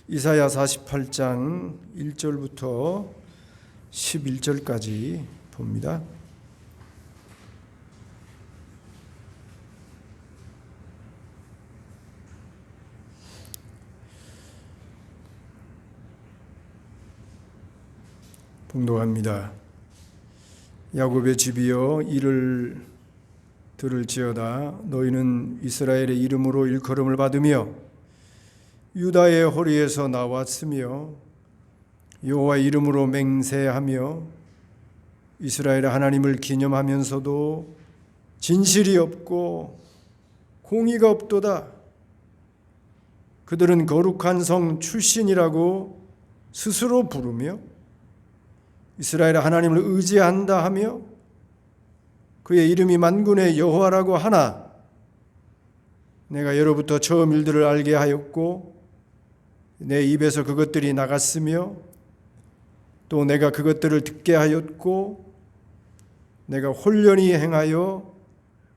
이사야 48장 1절부터 11절까지 봅니다. 봉독합니다. 야곱의 집이여 이를 들을지어다. 너희는 이스라엘의 이름으로 일컬음을 받으며 유다의 허리에서 나왔으며 여호와 이름으로 맹세하며 이스라엘의 하나님을 기념하면서도 진실이 없고 공의가 없도다. 그들은 거룩한 성 출신이라고 스스로 부르며 이스라엘의 하나님을 의지한다 하며 그의 이름이 만군의 여호와라고 하나 내가 예로부터 처음 일들을 알게 하였고 내 입에서 그것들이 나갔으며 또 내가 그것들을 듣게 하였고 내가 홀련히 행하여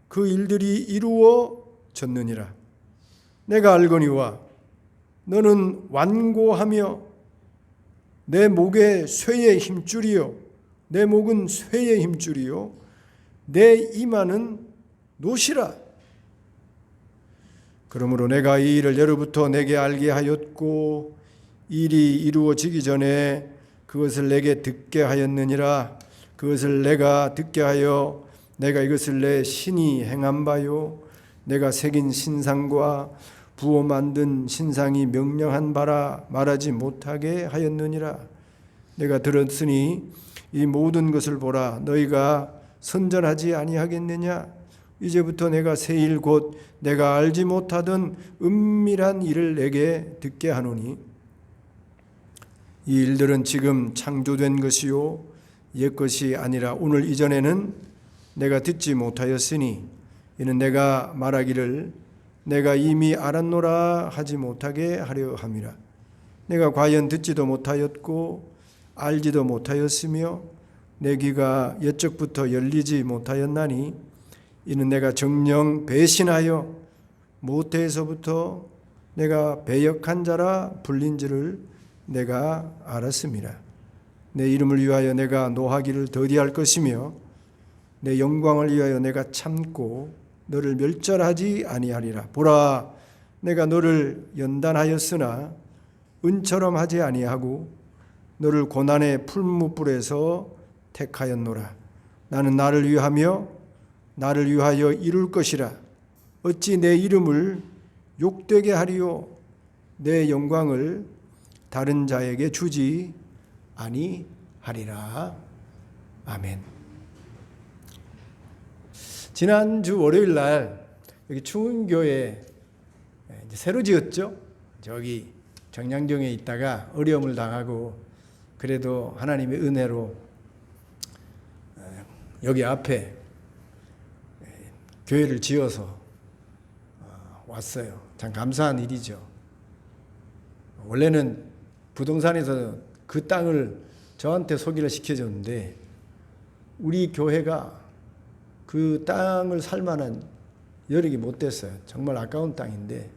그 일들이 이루어졌느니라. 내가 알거니와 너는 완고하며 내 목에 쇠의 힘줄이요 내 목은 쇠의 힘줄이요 내 이마는 노시라. 그러므로 내가 이 일을 예로부터 내게 알게 하였고 일이 이루어지기 전에 그것을 내게 듣게 하였느니라. 그것을 내가 듣게 하여 내가 이것을 내 신이 행한 바요 내가 새긴 신상과 부어 만든 신상이 명령한 바라 말하지 못하게 하였느니라. 내가 들었으니 이 모든 것을 보라. 너희가 선전하지 아니하겠느냐. 이제부터 내가 새 일 곧 내가 알지 못하던 은밀한 일을 내게 듣게 하노니 이 일들은 지금 창조된 것이요 옛 것이 아니라 오늘 이전에는 내가 듣지 못하였으니 이는 내가 말하기를 내가 이미 알았노라 하지 못하게 하려 함이라. 내가 과연 듣지도 못하였고 알지도 못하였으며 내 귀가 옛적부터 열리지 못하였나니 이는 내가 정녕 배신하여 모태에서부터 내가 배역한 자라 불린지를 내가 알았습니다. 내 이름을 위하여 내가 노하기를 더디할 것이며 내 영광을 위하여 내가 참고 너를 멸절하지 아니하리라. 보라, 내가 너를 연단하였으나 은처럼 하지 아니하고 너를 고난의 풀무불에서 택하였노라. 나는 나를 위하며 나를 위하여 이룰 것이라. 어찌 내 이름을 욕되게 하리요 내 영광을 다른 자에게 주지 아니하리라. 아멘. 지난주 월요일 날 여기 충은교회 새로 지었죠. 저기 정량동에 있다가 어려움을 당하고 그래도 하나님의 은혜로 여기 앞에 교회를 지어서 왔어요. 참 감사한 일이죠. 원래는 부동산에서 그 땅을 저한테 소개를 시켜줬는데 우리 교회가 그 땅을 살 만한 여력이 못 됐어요. 정말 아까운 땅인데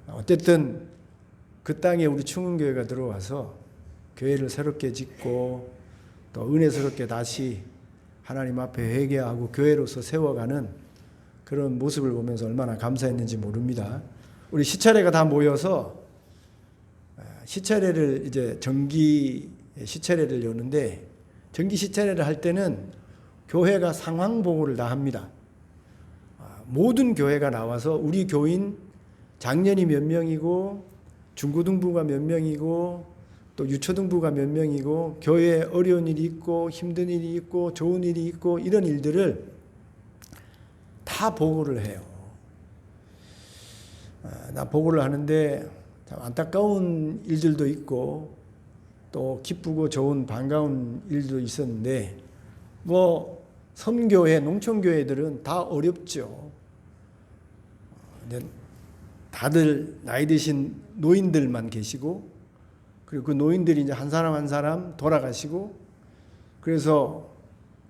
어쨌든 그 땅에 우리 충은교회가 들어와서 교회를 새롭게 짓고 또 은혜스럽게 다시 하나님 앞에 회개하고 교회로서 세워가는 그런 모습을 보면서 얼마나 감사했는지 모릅니다. 우리 시차례가 다 모여서 시차례를 이제 정기 시차례를 여는데 정기 시차례를 할 때는 교회가 상황 보고를 다 합니다. 모든 교회가 나와서 우리 교인 장년이 몇 명이고 중고등부가 몇 명이고 또 유초등부가 몇 명이고 교회에 어려운 일이 있고 힘든 일이 있고 좋은 일이 있고 이런 일들을 다 보고를 해요. 나 보고를 하는데 참 안타까운 일들도 있고 또 기쁘고 좋은 반가운 일도 있었는데 뭐 선교회, 농촌교회들은 다 어렵죠. 다들 나이 드신 노인들만 계시고 그리고 그 노인들이 이제 한 사람 한 사람 돌아가시고 그래서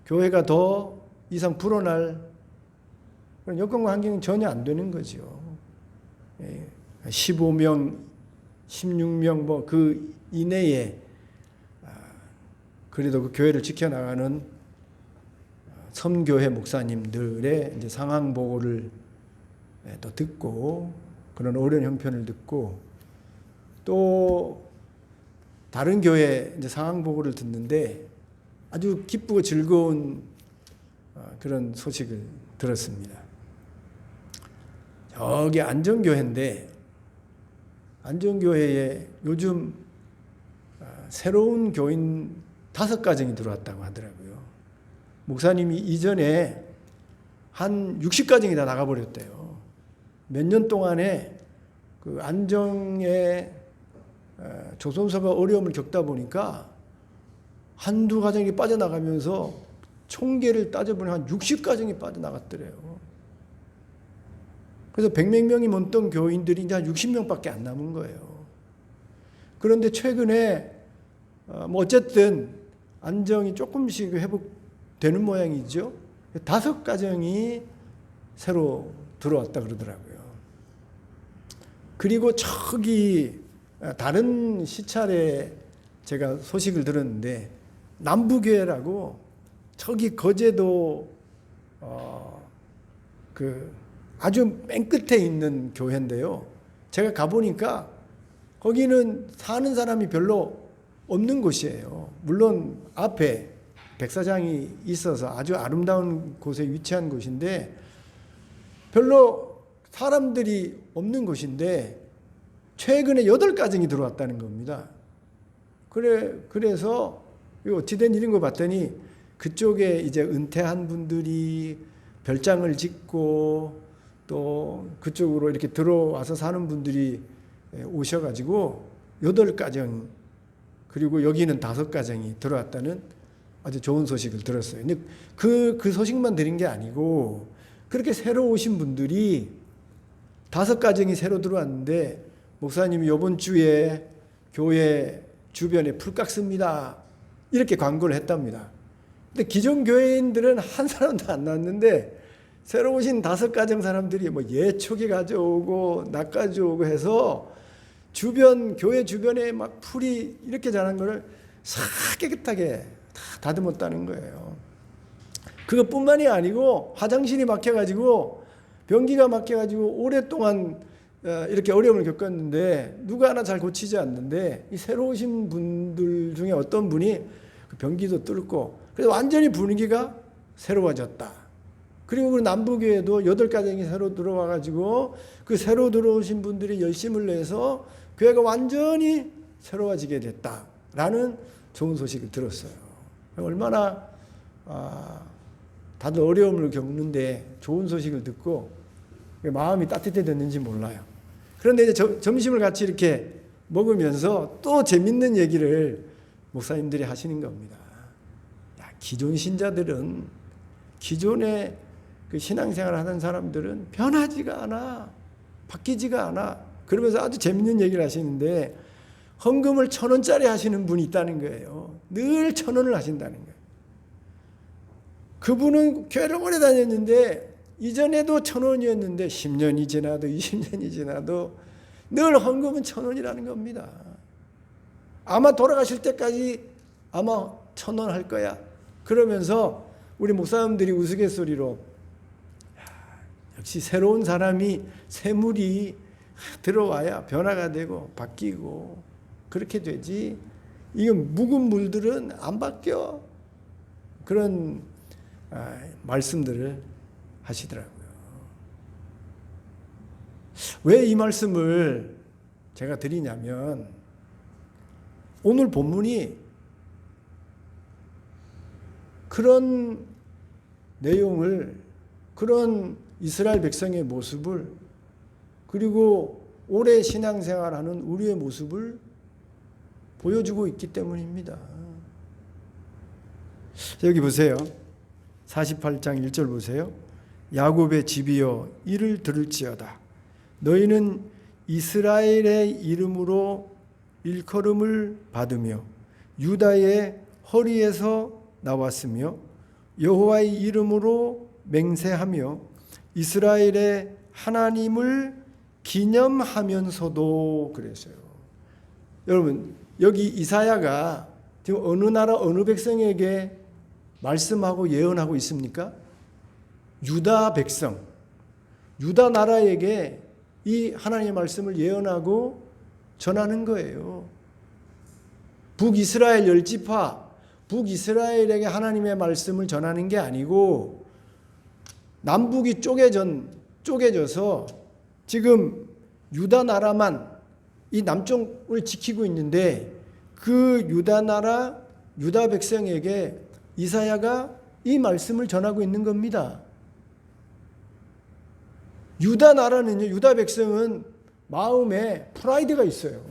교회가 더 이상 불어날 그런 여건과 환경이 전혀 안 되는 거죠. 15명 16명 뭐 그 이내에 그래도 그 교회를 지켜나가는 섬교회 목사님들의 이제 상황 보고를 또 듣고 그런 어려운 형편을 듣고 또 다른 교회 이제 상황 보고를 듣는데 아주 기쁘고 즐거운 그런 소식을 들었습니다. 저기 안정교회인데 안정교회에 요즘 새로운 교인 5가정이 들어왔다고 하더라고요. 목사님이 이전에 한 60가정이 다 나가버렸대요. 몇 년 동안에 그 안정의 조선소가 어려움을 겪다 보니까 한두 가정이 빠져나가면서 총계를 따져보니 한 60가정이 빠져나갔더래요. 그래서 100몇 명이 넘던 교인들이 이제 한 60명밖에 안 남은 거예요. 그런데 최근에 뭐 어쨌든 안정이 조금씩 회복되는 모양이죠. 5가정이 새로 들어왔다 그러더라고요. 그리고 저기 다른 시찰에 제가 소식을 들었는데 남부교회라고 저기 거제도 그 아주 맨 끝에 있는 교회인데요. 제가 가보니까 거기는 사는 사람이 별로 없는 곳이에요. 물론 앞에 백사장이 있어서 아주 아름다운 곳에 위치한 곳인데 별로 사람들이 없는 곳인데 최근에 8가정이 들어왔다는 겁니다. 그래서 어찌된 일인 거 봤더니 그쪽에 이제 은퇴한 분들이 별장을 짓고 또 그쪽으로 이렇게 들어와서 사는 분들이 오셔가지고 8가정 그리고 여기는 5가정이 들어왔다는 아주 좋은 소식을 들었어요. 근데 그 소식만 들은 게 아니고 그렇게 새로 오신 분들이 5가정이 새로 들어왔는데 목사님이 이번 주에 교회 주변에 풀 깎습니다. 이렇게 광고를 했답니다. 근데 기존 교회인들은 한 사람도 안 나왔는데 새로 오신 5가정 사람들이 뭐 예초기 가져오고 낙 가져오고 해서 교회 주변에 막 풀이 이렇게 자란 거를 싹 깨끗하게 다 다듬었다는 거예요. 그것뿐만이 아니고 화장실이 막혀가지고 변기가 막혀가지고 오랫동안 이렇게 어려움을 겪었는데 누가 하나 잘 고치지 않는데 이 새로 오신 분들 중에 어떤 분이 그 변기도 뚫고 그래서 완전히 분위기가 새로워졌다. 그리고 그 남부교회도 8가정이 새로 들어와가지고 그 새로 들어오신 분들이 열심을 내서 교회가 완전히 새로워지게 됐다라는 좋은 소식을 들었어요. 얼마나 다들 어려움을 겪는데 좋은 소식을 듣고 마음이 따뜻해졌는지 몰라요. 그런데 이제 점심을 같이 이렇게 먹으면서 또 재밌는 얘기를 목사님들이 하시는 겁니다. 야, 기존 신자들은 기존에 그 신앙생활을 하는 사람들은 변하지가 않아. 바뀌지가 않아. 그러면서 아주 재밌는 얘기를 하시는데 헌금을 1,000원짜리 하시는 분이 있다는 거예요. 늘 1,000원을 하신다는 거예요. 그분은 교회를 오래 다녔는데 이전에도 1,000원이었는데 10년이 지나도 20년이 지나도 늘 헌금은 1,000원이라는 겁니다. 아마 돌아가실 때까지 아마 1,000원 할 거야. 그러면서 우리 목사님들이 우스갯소리로 역시 새로운 사람이 새물이 들어와야 변화가 되고 바뀌고 그렇게 되지 이건 묵은 물들은 안 바뀌어. 그런 말씀들을 하시더라고요. 왜 이 말씀을 제가 드리냐면 오늘 본문이 그런 내용을 그런 이스라엘 백성의 모습을 그리고 오래 신앙생활하는 우리의 모습을 보여주고 있기 때문입니다. 여기 보세요. 48장 1절 보세요. 야곱의 집이여 이를 들을지어다. 너희는 이스라엘의 이름으로 일컬음을 받으며 유다의 허리에서 나왔으며 여호와의 이름으로 맹세하며 이스라엘의 하나님을 기념하면서도 그랬어요. 여러분 여기 이사야가 지금 어느 나라 어느 백성에게 말씀하고 예언하고 있습니까? 유다 백성, 유다 나라에게 이 하나님의 말씀을 예언하고 전하는 거예요. 북이스라엘 10지파, 북이스라엘에게 하나님의 말씀을 전하는 게 아니고 남북이 쪼개져서 지금 유다 나라만 이 남쪽을 지키고 있는데 그 유다 나라, 유다 백성에게 이사야가 이 말씀을 전하고 있는 겁니다. 유다 나라는요, 유다 백성은 마음에 프라이드가 있어요.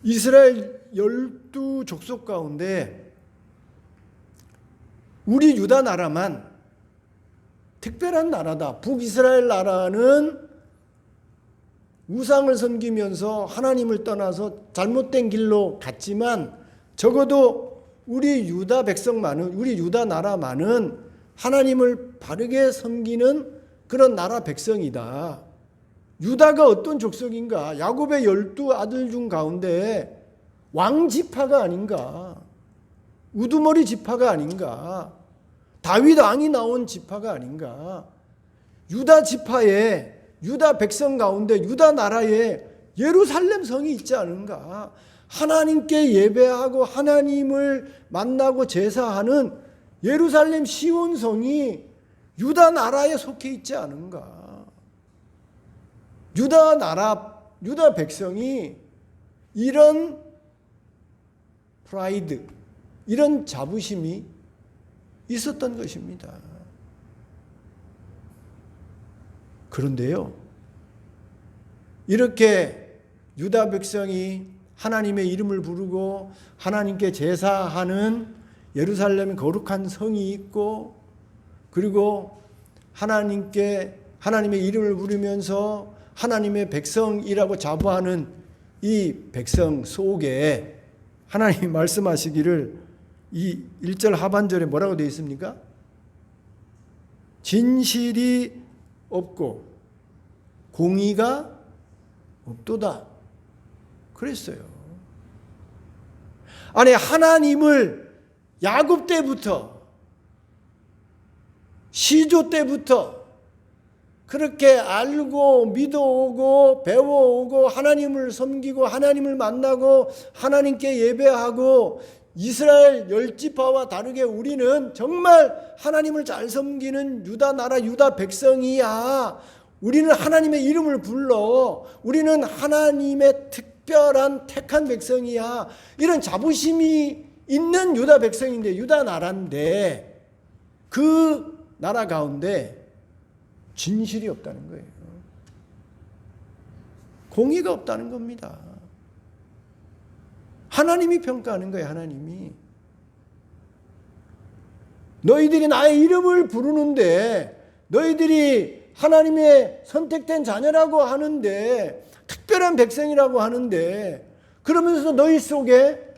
이스라엘 12족속 가운데 우리 유다 나라만 특별한 나라다. 북이스라엘 나라는 우상을 섬기면서 하나님을 떠나서 잘못된 길로 갔지만 적어도 우리 유다 백성만은, 우리 유다 나라만은 하나님을 바르게 섬기는 그런 나라 백성이다. 유다가 어떤 족속인가? 야곱의 12아들 중 가운데 왕지파가 아닌가? 우두머리 지파가 아닌가? 다윗 왕이 나온 지파가 아닌가? 유다 지파에, 유다 백성 가운데 유다 나라에 예루살렘 성이 있지 않은가? 하나님께 예배하고 하나님을 만나고 제사하는 예루살렘 시온 성이 유다 나라에 속해 있지 않은가? 유다 나라, 유다 백성이 이런 프라이드, 이런 자부심이 있었던 것입니다. 그런데요, 이렇게 유다 백성이 하나님의 이름을 부르고 하나님께 제사하는 예루살렘 거룩한 성이 있고, 그리고 하나님의 이름을 부르면서 하나님의 백성이라고 자부하는 이 백성 속에 하나님이 말씀하시기를 이 1절 하반절에 뭐라고 되어 있습니까? 진실이 없고 공의가 없도다 그랬어요. 아니, 하나님을 야곱 때부터, 시조 때부터 그렇게 알고 믿어오고 배워오고 하나님을 섬기고 하나님을 만나고 하나님께 예배하고 이스라엘 10지파와 다르게 우리는 정말 하나님을 잘 섬기는 유다 나라 유다 백성이야. 우리는 하나님의 이름을 불러. 우리는 하나님의 특별한 택한 백성이야. 이런 자부심이 있는 유다 백성인데, 유다 나라인데 그 나라 가운데 진실이 없다는 거예요. 공의가 없다는 겁니다. 하나님이 평가하는 거예요. 하나님이. 너희들이 나의 이름을 부르는데, 너희들이 하나님의 선택된 자녀라고 하는데, 특별한 백성이라고 하는데, 그러면서 너희 속에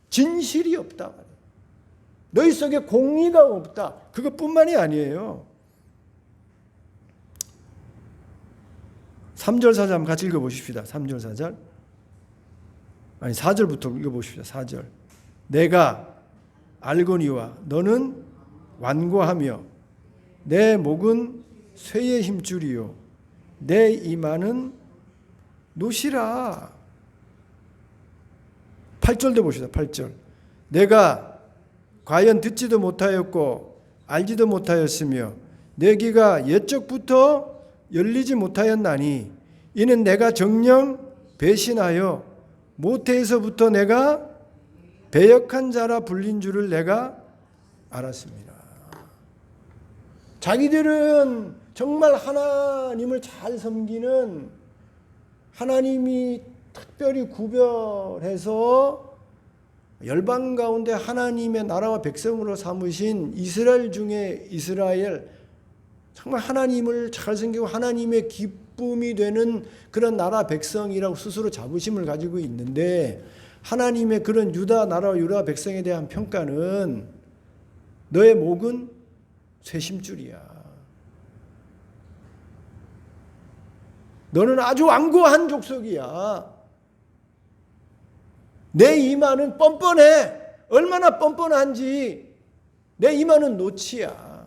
진실이 없다. 너희 속에 공의가 없다. 그것뿐만이 아니에요. 3절 4절 한번 같이 읽어보십시다. 3절 4절. 아니 4절부터 읽어보십시다. 4절. 내가 알거니와 너는 완고하며 내 목은 쇠의 힘줄이요 내 이마는 노시라. 8절도 보시다. 8절. 내가 과연 듣지도 못하였고 알지도 못하였으며 내 귀가 옛적부터 열리지 못하였나니 이는 내가 정녕 배신하여 모태에서부터 내가 배역한 자라 불린 줄을 내가 알았습니다. 자기들은 정말 하나님을 잘 섬기는, 하나님이 특별히 구별해서 열방 가운데 하나님의 나라와 백성으로 삼으신 이스라엘 중에 이스라엘, 정말 하나님을 잘 섬기고 하나님의 기쁨이 되는 그런 나라 백성이라고 스스로 자부심을 가지고 있는데, 하나님의 그런 유다 나라와 유다 백성에 대한 평가는 너의 목은 쇠심줄이야. 너는 아주 완고한 족속이야. 내 이마는 뻔뻔해. 얼마나 뻔뻔한지 내 이마는 노치야.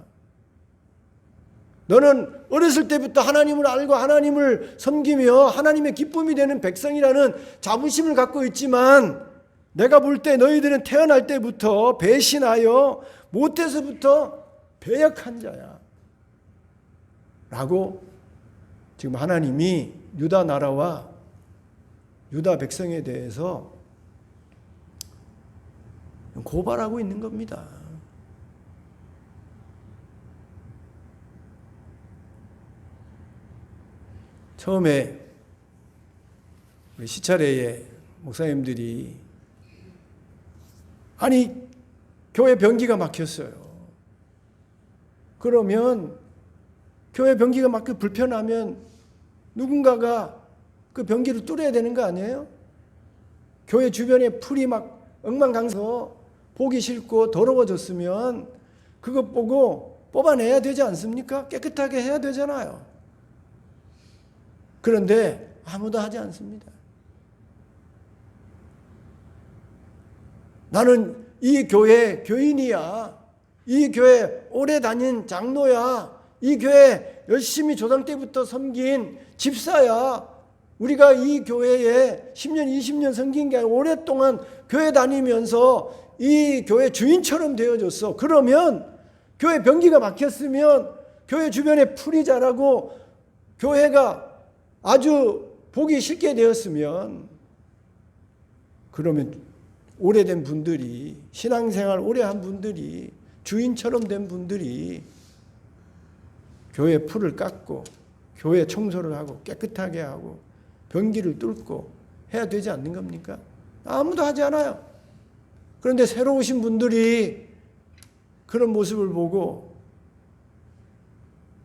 너는 어렸을 때부터 하나님을 알고 하나님을 섬기며 하나님의 기쁨이 되는 백성이라는 자부심을 갖고 있지만 내가 볼 때 너희들은 태어날 때부터 배신하여 못해서부터 배역한 자야 라고 지금 하나님이 유다 나라와 유다 백성에 대해서 고발하고 있는 겁니다. 처음에 우리 시차례에 목사님들이 아니 교회 변기가 막혔어요. 그러면 교회 변기가 막혀 불편하면 누군가가 그 변기를 뚫어야 되는 거 아니에요? 교회 주변에 풀이 막 엉망강서 보기 싫고 더러워졌으면 그것 보고 뽑아내야 되지 않습니까? 깨끗하게 해야 되잖아요. 그런데 아무도 하지 않습니다. 나는 이 교회 교인이야. 이 교회 오래 다닌 장로야. 이 교회 열심히 조상 때부터 섬긴 집사야. 우리가 이 교회에 10년, 20년 섬긴 게 아니라 오랫동안 교회 다니면서 이 교회 주인처럼 되어줬어. 그러면 교회 변기가 막혔으면 교회 주변에 풀이 자라고 교회가 아주 보기 싫게 되었으면 그러면 오래된 분들이 신앙생활 오래 한 분들이 주인처럼 된 분들이 교회 풀을 깎고 교회 청소를 하고 깨끗하게 하고 변기를 뚫고 해야 되지 않는 겁니까? 아무도 하지 않아요. 그런데 새로 오신 분들이 그런 모습을 보고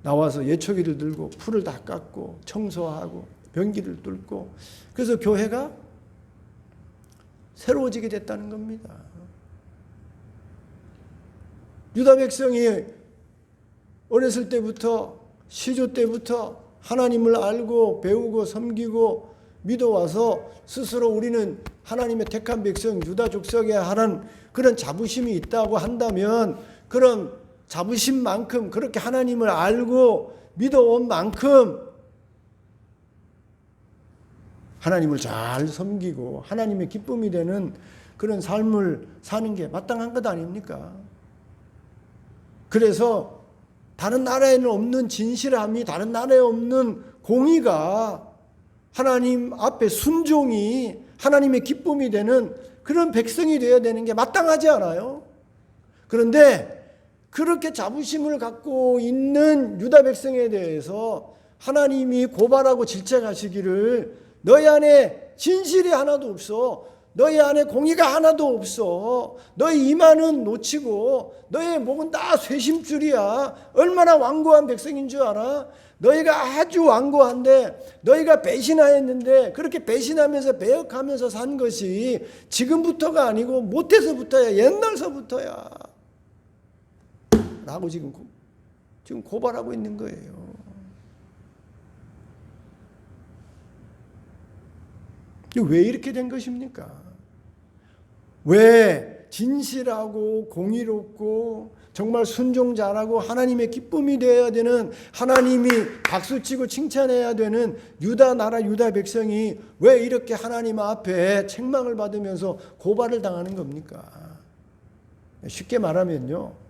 나와서 예초기를 들고 풀을 다 깎고 청소하고 변기를 뚫고 그래서 교회가 새로워지게 됐다는 겁니다. 유다 백성이 어렸을 때부터 시조 때부터 하나님을 알고 배우고 섬기고 믿어와서 스스로 우리는 하나님의 택한 백성 유다 족속에 하는 그런 자부심이 있다고 한다면 그런 자부심만큼 그렇게 하나님을 알고 믿어온 만큼 하나님을 잘 섬기고 하나님의 기쁨이 되는 그런 삶을 사는 게 마땅한 것 아닙니까? 그래서 다른 나라에는 없는 진실함이 다른 나라에 없는 공의가 하나님 앞에 순종이 하나님의 기쁨이 되는 그런 백성이 되어야 되는 게 마땅하지 않아요? 그런데 그렇게 자부심을 갖고 있는 유다 백성에 대해서 하나님이 고발하고 질책하시기를 너희 안에 진실이 하나도 없어. 너희 안에 공의가 하나도 없어. 너희 이마는 놓치고 너희 목은 다 쇠심줄이야. 얼마나 완고한 백성인 줄 알아? 너희가 아주 완고한데 너희가 배신하였는데 그렇게 배신하면서 배역하면서 산 것이 지금부터가 아니고 못해서부터야. 옛날서부터야. 라고 지금 고발하고 있는 거예요. 왜 이렇게 된 것입니까? 왜 진실하고 공의롭고 정말 순종 잘하고 하나님의 기쁨이 되어야 되는 하나님이 박수치고 칭찬해야 되는 유다 나라 유다 백성이 왜 이렇게 하나님 앞에 책망을 받으면서 고발을 당하는 겁니까? 쉽게 말하면요.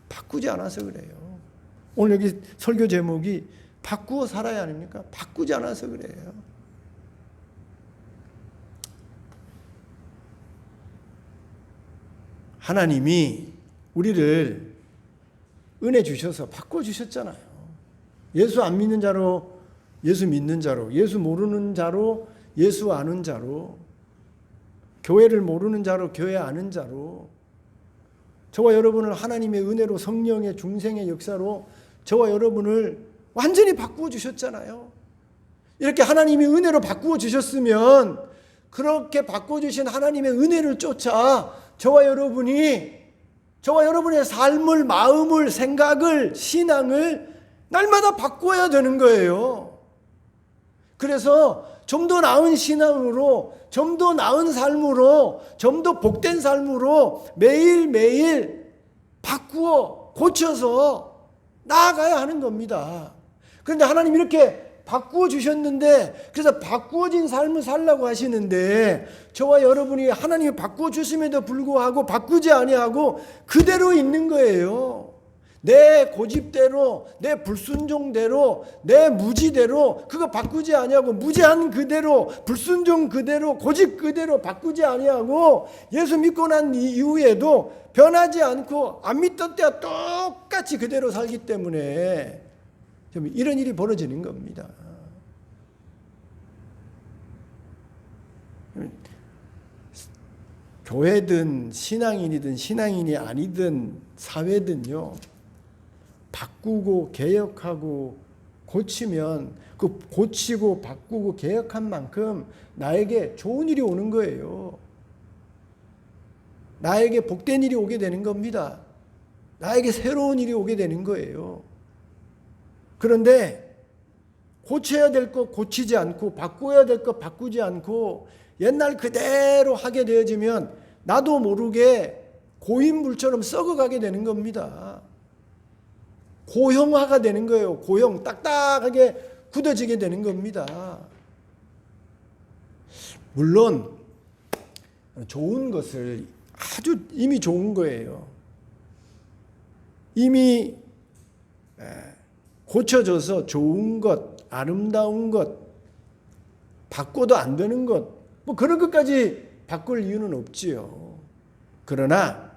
바꾸지 않아서 그래요. 오늘 여기 설교 제목이 바꾸어 살아야 아닙니까? 바꾸지 않아서 그래요. 하나님이 우리를 은혜 주셔서 바꿔주셨잖아요. 예수 안 믿는 자로 예수 믿는 자로, 예수 모르는 자로 예수 아는 자로, 교회를 모르는 자로 교회 아는 자로, 저와 여러분을 하나님의 은혜로 성령의 중생의 역사로 저와 여러분을 완전히 바꾸어 주셨잖아요. 이렇게 하나님이 은혜로 바꾸어 주셨으면 그렇게 바꾸어 주신 하나님의 은혜를 쫓아 저와 여러분의 삶을, 마음을, 생각을, 신앙을 날마다 바꿔야 되는 거예요. 그래서 좀 더 나은 신앙으로, 좀 더 나은 삶으로, 좀 더 복된 삶으로 매일매일 바꾸어 고쳐서 나아가야 하는 겁니다. 그런데 하나님 이렇게 바꾸어 주셨는데, 그래서 바꾸어진 삶을 살라고 하시는데, 저와 여러분이 하나님이 바꾸어 주심에도 불구하고 바꾸지 아니하고 그대로 있는 거예요. 내 고집대로, 내 불순종대로, 내 무지대로 그거 바꾸지 아니하고, 무지한 그대로, 불순종 그대로, 고집 그대로 바꾸지 아니하고 예수 믿고 난 이후에도 변하지 않고 안 믿던 때와 똑같이 그대로 살기 때문에 이런 일이 벌어지는 겁니다. 교회든 신앙인이든 신앙인이 아니든 사회든요, 바꾸고 개혁하고 고치면 그 고치고 바꾸고 개혁한 만큼 나에게 좋은 일이 오는 거예요. 나에게 복된 일이 오게 되는 겁니다. 나에게 새로운 일이 오게 되는 거예요. 그런데 고쳐야 될 것 고치지 않고 바꿔야 될 것 바꾸지 않고 옛날 그대로 하게 되어지면 나도 모르게 고인물처럼 썩어가게 되는 겁니다. 고형화가 되는 거예요. 고형, 딱딱하게 굳어지게 되는 겁니다. 물론 좋은 것을, 아주 이미 좋은 거예요. 이미 고쳐져서 좋은 것, 아름다운 것, 바꿔도 안 되는 것, 뭐 그런 것까지 바꿀 이유는 없지요. 그러나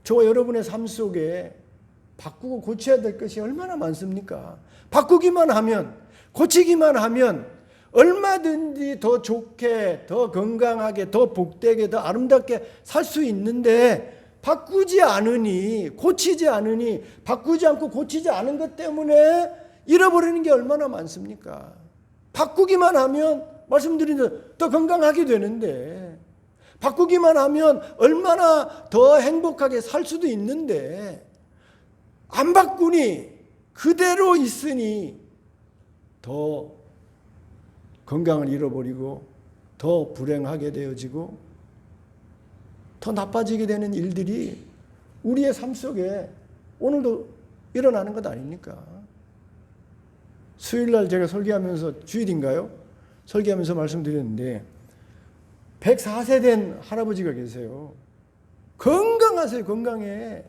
저와 여러분의 삶 속에 바꾸고 고쳐야 될 것이 얼마나 많습니까? 바꾸기만 하면, 고치기만 하면 얼마든지 더 좋게, 더 건강하게, 더 복되게, 더 아름답게 살 수 있는데, 바꾸지 않으니, 고치지 않으니, 바꾸지 않고 고치지 않은 것 때문에 잃어버리는 게 얼마나 많습니까? 바꾸기만 하면, 말씀드린 대로 더 건강하게 되는데, 바꾸기만 하면 얼마나 더 행복하게 살 수도 있는데, 안 바꾸니, 그대로 있으니 더 건강을 잃어버리고 더 불행하게 되어지고 더 나빠지게 되는 일들이 우리의 삶 속에 오늘도 일어나는 것 아닙니까? 수요일날 제가 설교하면서, 주일인가요? 설교하면서 말씀드렸는데 104세 된 할아버지가 계세요. 건강하세요. 건강해.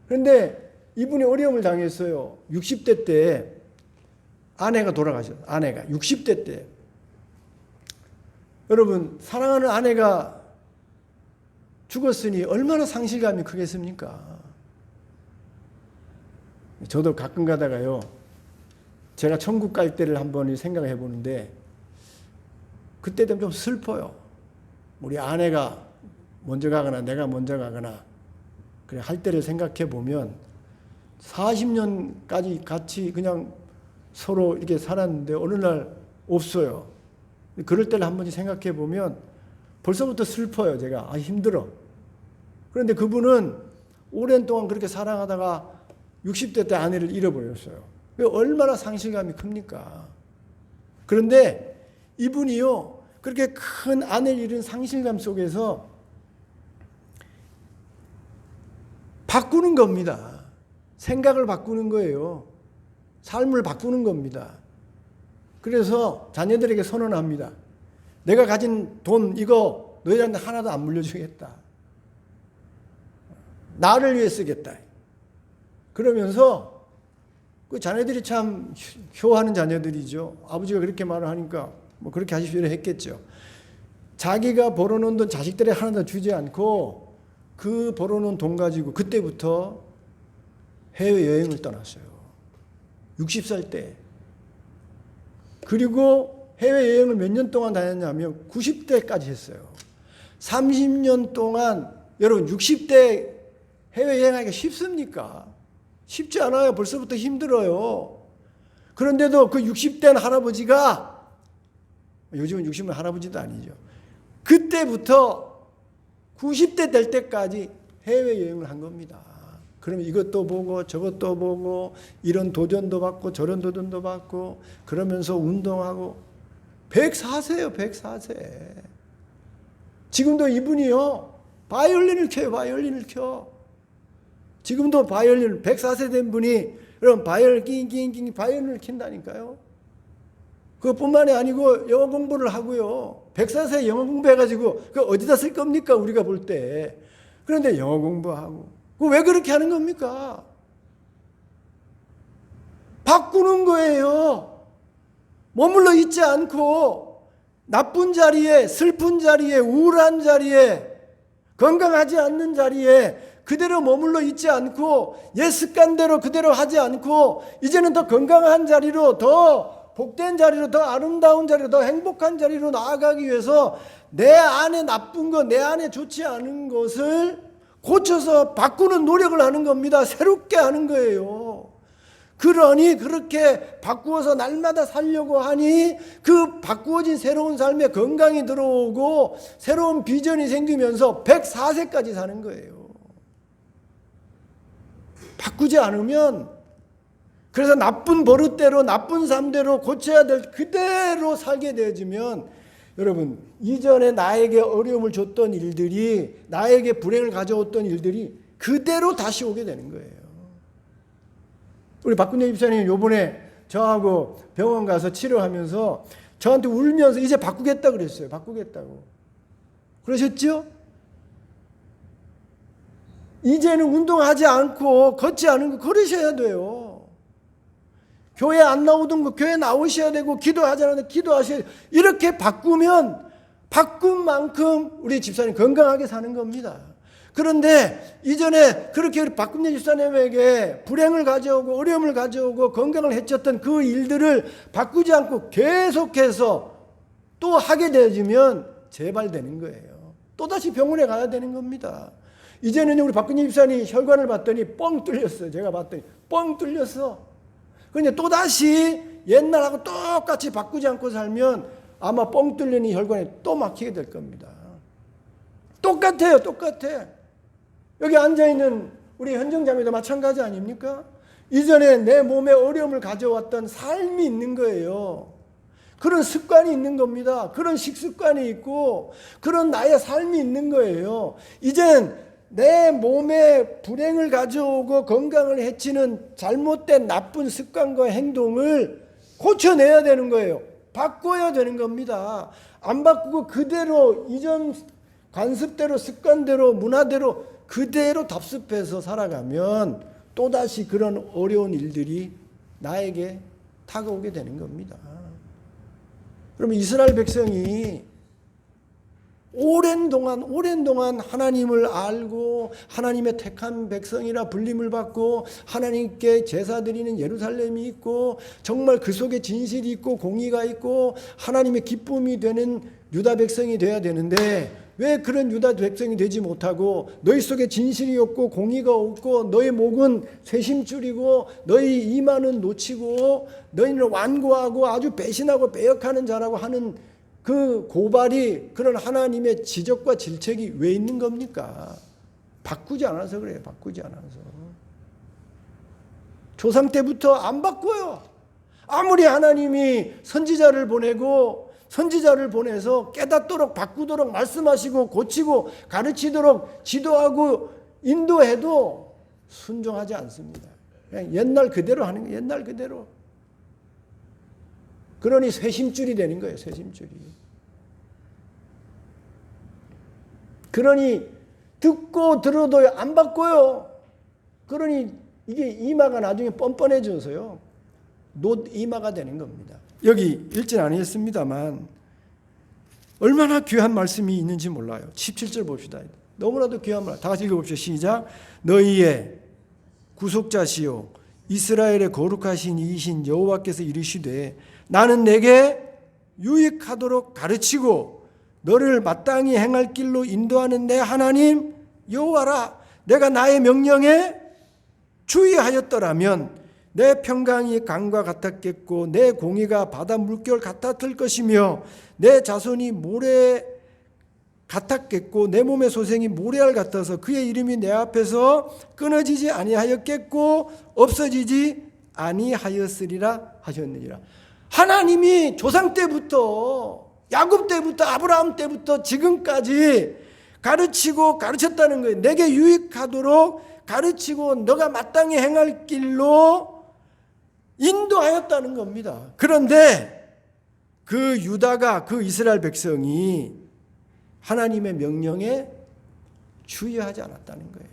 그런데 이분이 어려움을 당했어요. 60대 때 아내가 돌아가셨어요. 아내가 60대 때. 여러분, 사랑하는 아내가 죽었으니 얼마나 상실감이 크겠습니까? 저도 가끔 가다가요, 제가 천국 갈 때를 한번 생각해 보는데 그때 되면 좀 슬퍼요. 우리 아내가 먼저 가거나 내가 먼저 가거나 그래 할 때를 생각해 보면 40년까지 같이 그냥 서로 이렇게 살았는데 어느 날 없어요. 그럴 때를 한 번씩 생각해 보면 벌써부터 슬퍼요. 제가 힘들어. 그런데 그분은 오랜 동안 그렇게 사랑하다가 60대 때 아내를 잃어버렸어요. 얼마나 상실감이 큽니까? 그런데 이분이요, 그렇게 큰 아내를 잃은 상실감 속에서 바꾸는 겁니다. 생각을 바꾸는 거예요. 삶을 바꾸는 겁니다. 그래서 자녀들에게 선언합니다. 내가 가진 돈 이거 너희들한테 하나도 안 물려주겠다. 나를 위해 쓰겠다. 그러면서 그 자녀들이 참 효하는 자녀들이죠. 아버지가 그렇게 말을 하니까 뭐 그렇게 하십시오 했겠죠. 자기가 벌어놓은 돈 자식들에 하나도 주지 않고 그 벌어놓은 돈 가지고 그때부터 해외여행을 떠났어요. 60살 때. 그리고 해외여행을 몇 년 동안 다녔냐면 90대까지 했어요. 30년 동안, 여러분 60대 해외여행하기가 쉽습니까? 쉽지 않아요. 벌써부터 힘들어요. 그런데도 그 60대 할아버지가, 요즘은 60은 할아버지도 아니죠. 그때부터 90대 될 때까지 해외여행을 한 겁니다. 그러면 이것도 보고 저것도 보고 이런 도전도 받고 저런 도전도 받고 그러면서 운동하고 104세예요. 104세. 지금도 이분이요 바이올린을 켜요. 바이올린을 켜. 지금도 바이올린 104세 된 분이 여러분 바이올린 낑낑낑 바이올린을 킨다니까요. 그것뿐만이 아니고 영어 공부를 하고요. 104세 영어 공부해가지고 그 어디다 쓸 겁니까? 우리가 볼 때. 그런데 영어 공부하고. 왜 그렇게 하는 겁니까? 바꾸는 거예요. 머물러 있지 않고 나쁜 자리에, 슬픈 자리에, 우울한 자리에, 건강하지 않는 자리에 그대로 머물러 있지 않고 옛 습관대로 그대로 하지 않고 이제는 더 건강한 자리로, 더 복된 자리로, 더 아름다운 자리로, 더 행복한 자리로 나아가기 위해서 내 안에 나쁜 것, 내 안에 좋지 않은 것을 고쳐서 바꾸는 노력을 하는 겁니다. 새롭게 하는 거예요. 그러니 그렇게 바꾸어서 날마다 살려고 하니 그 바꾸어진 새로운 삶에 건강이 들어오고 새로운 비전이 생기면서 104세까지 사는 거예요. 바꾸지 않으면, 그래서 나쁜 버릇대로 나쁜 삶대로 고쳐야 될 그대로 살게 되어지면 여러분 이전에 나에게 어려움을 줬던 일들이, 나에게 불행을 가져왔던 일들이 그대로 다시 오게 되는 거예요. 우리 박근혜 집사님 요번에 저하고 병원 가서 치료하면서 저한테 울면서 이제 바꾸겠다 그랬어요. 바꾸겠다고. 그러셨죠? 이제는 운동하지 않고 걷지 않은 거 걸으셔야 돼요. 교회 안 나오던 거 교회 나오셔야 되고, 기도하지 않았는데 기도하셔야 돼요. 이렇게 바꾸면 바꾼 만큼 우리 집사님 건강하게 사는 겁니다. 그런데 이전에 그렇게 박근혜 집사님에게 불행을 가져오고 어려움을 가져오고 건강을 해쳤던 그 일들을 바꾸지 않고 계속해서 또 하게 되어지면 재발되는 거예요. 또다시 병원에 가야 되는 겁니다. 이제는 우리 박근혜 집사님 혈관을 봤더니 뻥 뚫렸어요. 제가 봤더니 뻥 뚫렸어. 그런데 또다시 옛날하고 똑같이 바꾸지 않고 살면 아마 뻥 뚫린 이 혈관에 또 막히게 될 겁니다. 똑같아요. 똑같아. 여기 앉아있는 우리 현정자매도 마찬가지 아닙니까? 이전에 내 몸에 어려움을 가져왔던 삶이 있는 거예요. 그런 습관이 있는 겁니다. 그런 식습관이 있고 그런 나의 삶이 있는 거예요. 이젠 내 몸에 불행을 가져오고 건강을 해치는 잘못된 나쁜 습관과 행동을 고쳐내야 되는 거예요. 바꿔야 되는 겁니다. 안 바꾸고 그대로 이전 관습대로, 습관대로, 문화대로 그대로 답습해서 살아가면 또다시 그런 어려운 일들이 나에게 다가오게 되는 겁니다. 그러면 이스라엘 백성이 오랜 동안 하나님을 알고 하나님의 택한 백성이라 불림을 받고 하나님께 제사 드리는 예루살렘이 있고 정말 그 속에 진실이 있고 공의가 있고 하나님의 기쁨이 되는 유다 백성이 돼야 되는데, 왜 그런 유다 백성이 되지 못하고 너희 속에 진실이 없고 공의가 없고 너희 목은 쇄심줄이고 너희 이마는 놓치고 너희는 완고하고 아주 배신하고 배역하는 자라고 하는 그 고발이, 그런 하나님의 지적과 질책이 왜 있는 겁니까? 바꾸지 않아서 그래요. 바꾸지 않아서. 조상 때부터 안 바꿔요. 아무리 하나님이 선지자를 보내서 깨닫도록, 바꾸도록 말씀하시고 고치고 가르치도록 지도하고 인도해도 순종하지 않습니다. 그냥 옛날 그대로 하는 거예요. 옛날 그대로. 그러니 쇄심줄이 되는 거예요. 쇄심줄이. 그러니 듣고 들어도 안 바꿔요. 그러니 이게 이마가 나중에 뻔뻔해져서요, 놋 이마가 되는 겁니다. 여기 읽진 아니었습니다만 얼마나 귀한 말씀이 있는지 몰라요. 17절 봅시다. 너무나도 귀한 말. 다 같이 읽어봅시다. 시작. 너희의 구속자시요 이스라엘의 거룩하신 이이신 여호와께서 이르시되 나는 내게 유익하도록 가르치고 너를 마땅히 행할 길로 인도하는 내 하나님 여호와라. 내가 나의 명령에 주의하였더라면 내 평강이 강과 같았겠고 내 공의가 바다 물결 같았을 것이며 내 자손이 모래 같았겠고 내 몸의 소생이 모래알 같아서 그의 이름이 내 앞에서 끊어지지 아니하였겠고 없어지지 아니하였으리라 하셨느니라. 하나님이 조상 때부터, 야곱 때부터, 아브라함 때부터 지금까지 가르치고 가르쳤다는 거예요. 내게 유익하도록 가르치고 너가 마땅히 행할 길로 인도하였다는 겁니다. 그런데 그 유다가, 그 이스라엘 백성이 하나님의 명령에 주의하지 않았다는 거예요.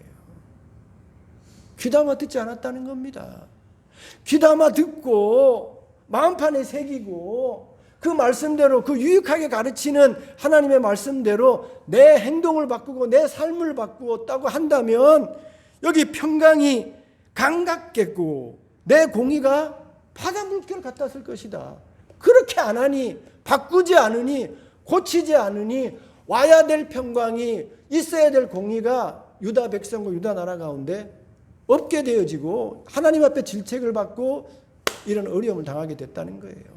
귀담아 듣지 않았다는 겁니다. 귀담아 듣고 마음판에 새기고 그 말씀대로, 그 유익하게 가르치는 하나님의 말씀대로 내 행동을 바꾸고 내 삶을 바꾸었다고 한다면 여기 평강이 강 같겠고 내 공의가 바다 물결 같았을 것이다. 그렇게 안 하니, 바꾸지 않으니, 고치지 않으니 와야 될 평강이, 있어야 될 공의가 유다 백성과 유다 나라 가운데 없게 되어지고 하나님 앞에 질책을 받고 이런 어려움을 당하게 됐다는 거예요.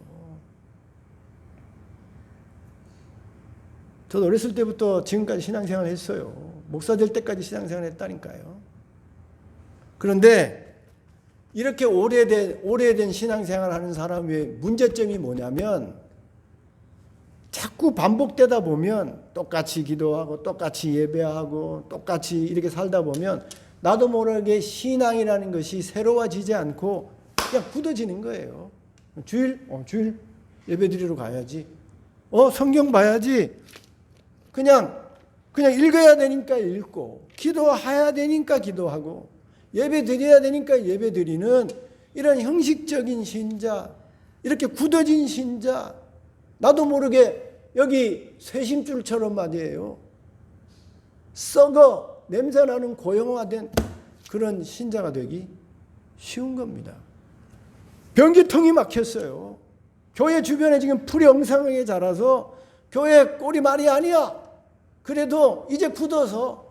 저도 어렸을 때부터 지금까지 신앙생활을 했어요. 목사 될 때까지 신앙생활을 했다니까요. 그런데 이렇게 오래된 신앙생활을 하는 사람의 문제점이 뭐냐면 자꾸 반복되다 보면 똑같이 기도하고 똑같이 예배하고 똑같이 이렇게 살다 보면 나도 모르게 신앙이라는 것이 새로워지지 않고 그냥 굳어지는 거예요. 주일 예배 드리러 가야지. 성경 봐야지. 그냥 읽어야 되니까 읽고 기도해야 되니까 기도하고 예배 드려야 되니까 예배 드리는 이런 형식적인 신자, 이렇게 굳어진 신자, 나도 모르게 여기 쇠심줄처럼 말이에요. 썩어 냄새나는 고형화된 그런 신자가 되기 쉬운 겁니다. 변기통이 막혔어요. 교회 주변에 지금 풀이 엉성하게 자라서 교회 꼴이 말이 아니야. 그래도 이제 굳어서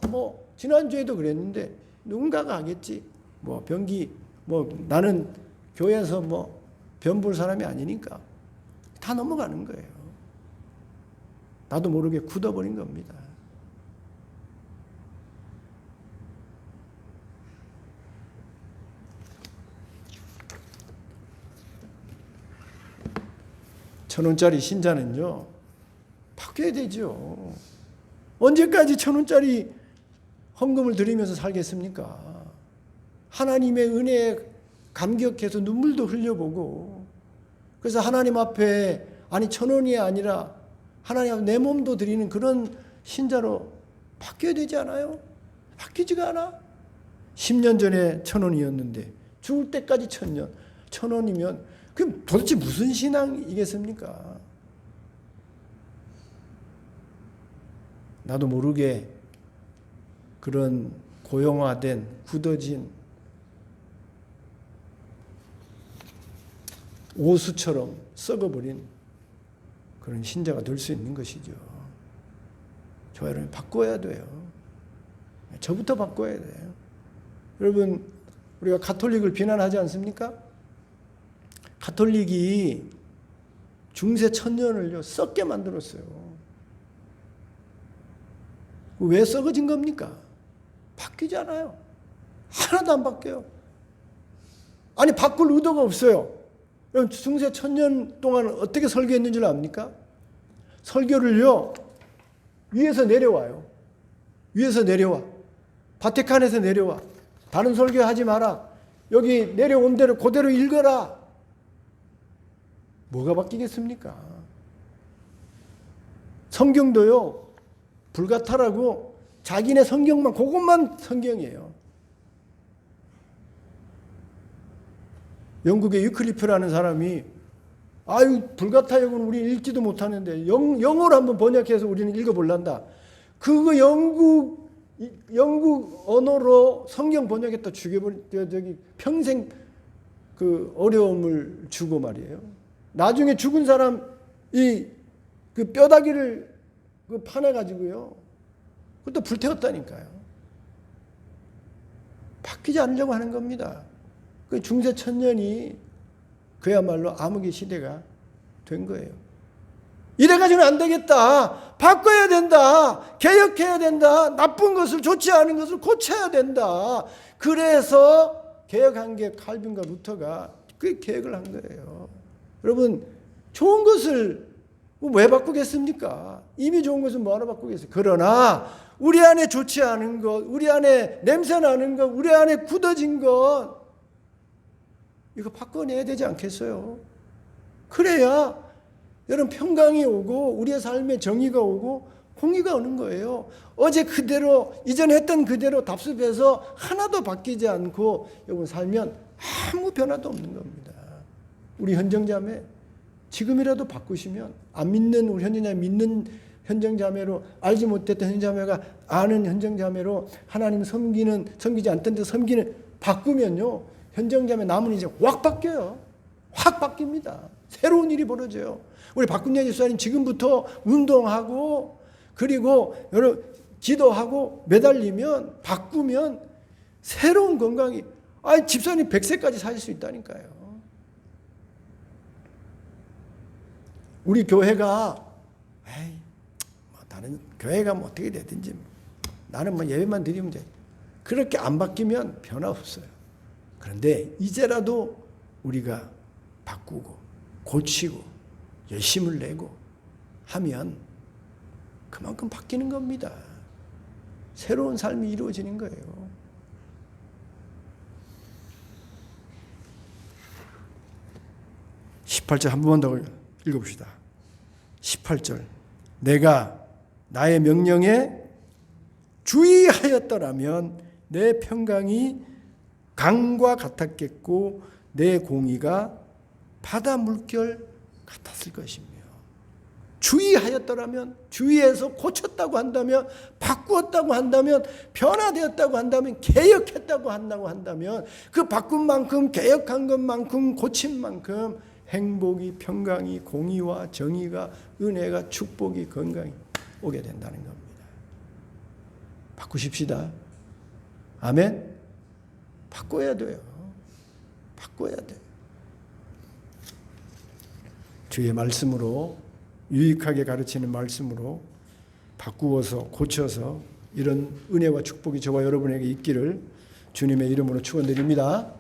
지난주에도 그랬는데 누군가가 하겠지. 변기 나는 교회에서 변 볼 사람이 아니니까 다 넘어가는 거예요. 나도 모르게 굳어버린 겁니다. $1,000원짜리 신자는요, 바뀌어야 되죠. 언제까지 $1,000원짜리 헌금을 드리면서 살겠습니까? 하나님의 은혜에 감격해서 눈물도 흘려보고, 그래서 하나님 앞에, 아니 $1,000원이 아니라 하나님 앞에 내 몸도 드리는 그런 신자로 바뀌어야 되지 않아요? 바뀌지가 않아. 10년 전에 $1,000원이었는데 죽을 때까지 $1,000원이면 그럼 도대체 무슨 신앙이겠습니까? 나도 모르게 그런 고형화된, 굳어진 오수처럼 썩어버린 그런 신자가 될 수 있는 것이죠. 저와 여러분 바꿔야 돼요. 저부터 바꿔야 돼요. 여러분, 우리가 가톨릭을 비난하지 않습니까? 가톨릭이 중세 천년을요 썩게 만들었어요. 왜 썩어진 겁니까? 바뀌지 않아요. 하나도 안 바뀌어요. 아니 바꿀 의도가 없어요. 여러분, 중세 천년 동안 어떻게 설교했는 줄 압니까? 설교를요 위에서 내려와요. 위에서 내려와. 바티칸에서 내려와. 다른 설교하지 마라. 여기 내려온 대로 그대로 읽어라. 뭐가 바뀌겠습니까? 성경도요 불가타라고 자기네 성경만, 그것만 성경이에요. 영국의 유클리프라는 사람이 불가타 역은 우리 읽지도 못하는데 영어로 한번 번역해서 우리는 읽어볼란다. 그거 영국 언어로 성경 번역했다 죽여버린 평생 그 어려움을 주고 말이에요. 나중에 죽은 사람 그 뼈다귀를 파내 가지고요. 그것도 불태웠다니까요. 바뀌지 않으려고 하는 겁니다. 그 중세 천년이 그야말로 암흑의 시대가 된 거예요. 이래가지고는 안 되겠다. 바꿔야 된다. 개혁해야 된다. 나쁜 것을, 좋지 않은 것을 고쳐야 된다. 그래서 개혁한 게 칼빈과 루터가 그 개혁을 한 거예요. 여러분, 좋은 것을 왜 바꾸겠습니까? 이미 좋은 것은 뭐하러 바꾸겠어요? 그러나 우리 안에 좋지 않은 것, 우리 안에 냄새 나는 것, 우리 안에 굳어진 것, 이거 바꿔내야 되지 않겠어요? 그래야 여러분 평강이 오고 우리의 삶에 정의가 오고 공의가 오는 거예요. 어제 그대로 이전 했던 그대로 답습해서 하나도 바뀌지 않고 여러분 살면 아무 변화도 없는 겁니다. 우리 현정자매 지금이라도 바꾸시면 안 믿는 우리 현정자매 믿는 현정자매로 알지 못했던 현정자매가 아는 현정자매로 하나님 섬기지 않던 데 섬기는 바꾸면요. 현정자매 남은 이제 확 바뀌어요. 확 바뀝니다. 새로운 일이 벌어져요. 우리 박근혜 집사님 지금부터 운동하고 그리고 여러 기도하고 매달리면 바꾸면 새로운 건강이 집사님 100세까지 사실 수 있다니까요. 우리 교회가 다른 교회가 어떻게 되든지 나는 예배만 드리면 돼. 그렇게 안 바뀌면 변화 없어요. 그런데 이제라도 우리가 바꾸고 고치고 열심을 내고 하면 그만큼 바뀌는 겁니다. 새로운 삶이 이루어지는 거예요. 18절 한 번만 더 읽어봅시다. 18절 내가 나의 명령에 주의하였더라면 내 평강이 강과 같았겠고 내 공의가 바다 물결 같았을 것이며 주의하였더라면 주의해서 고쳤다고 한다면 바꾸었다고 한다면 변화되었다고 한다면 개혁했다고 한다면 그 바꾼 만큼 개혁한 것만큼 고친 만큼 행복이 평강이 공의와 정의가 은혜가 축복이 건강이 오게 된다는 겁니다. 바꾸십시다. 아멘. 바꿔야 돼요. 바꿔야 돼요. 주의 말씀으로 유익하게 가르치는 말씀으로 바꾸어서 고쳐서 이런 은혜와 축복이 저와 여러분에게 있기를 주님의 이름으로 축원드립니다.